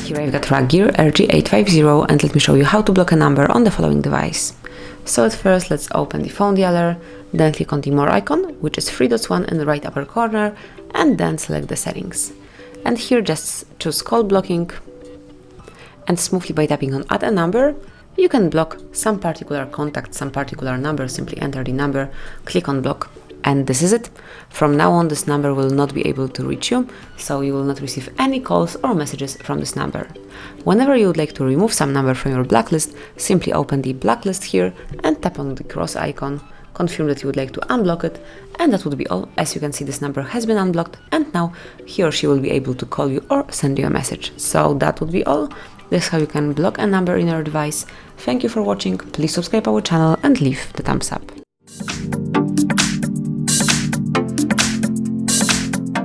Here I've got RUGGEAR RG850, and let me show you how to block a number on the following device. So at first, let's open the phone dialer, then click on the more icon, which is 3 dots 1 in the right upper corner, and then select the settings. And here just choose call blocking, and smoothly by tapping on add a number, you can block some particular contact, some particular number. Simply enter the number, click on block, and this is it. From now on, this number will not be able to reach you, so you will not receive any calls or messages from this number. Whenever you would like to remove some number from your blacklist, simply open the blacklist here and tap on the cross icon, confirm that you would like to unblock it, and that would be all. As you can see, this number has been unblocked, and now he or she will be able to call you or send you a message. So that would be all. This is how you can block a number in your device. Thank you for watching, please subscribe our channel and leave the thumbs up.